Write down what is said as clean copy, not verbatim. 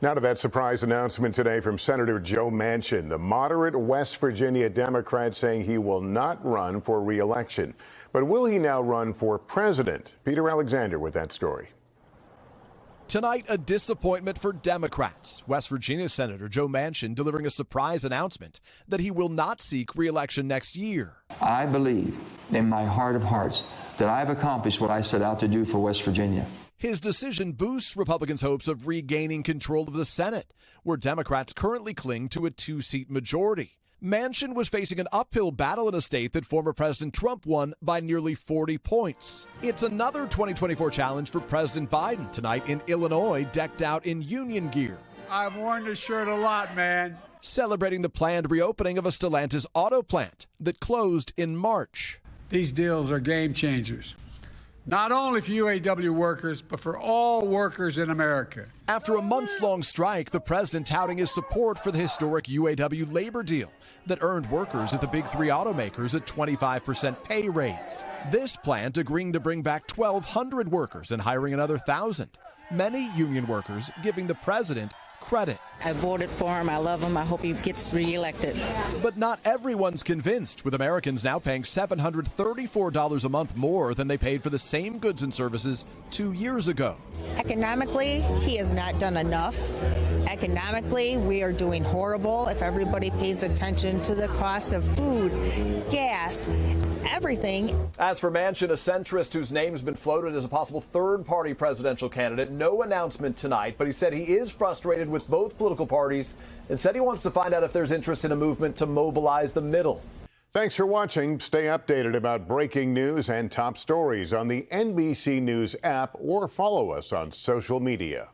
Now to that surprise announcement today from Senator Joe Manchin, the moderate West Virginia Democrat, saying he will not run for re-election. But will he now run for president? Peter Alexander with that story. Tonight, a disappointment for Democrats. West Virginia Senator Joe Manchin delivering a surprise announcement that he will not seek re-election next year. I believe in my heart of hearts that I've accomplished what I set out to do for West Virginia. His decision boosts Republicans' hopes of regaining control of the Senate, where Democrats currently cling to a two-seat majority. Manchin was facing an uphill battle in a state that former President Trump won by nearly 40 points. It's another 2024 challenge for President Biden tonight in Illinois, decked out in union gear. I've worn this shirt a lot, man. Celebrating the planned reopening of a Stellantis auto plant that closed in March. These deals are game changers. Not only for UAW workers, but for all workers in America. After a months-long strike, the president touting his support for the historic UAW labor deal that earned workers at the big three automakers a 25% pay raise. This plant agreeing to bring back 1,200 workers and hiring another 1,000. Many union workers giving the president credit. I voted for him. I love him. I hope he gets reelected. But not everyone's convinced, with Americans now paying $734 a month more than they paid for the same goods and services 2 years ago. Economically, he has not done enough. Economically, we are doing horrible. If everybody pays attention to the cost of food, gas, everything. As for Manchin, a centrist whose name's been floated as a possible third-party presidential candidate, no announcement tonight, but he said he is frustrated with both political parties and said he wants to find out if there's interest in a movement to mobilize the middle. Thanks for watching. Stay updated about breaking news and top stories on the NBC News app or follow us on social media.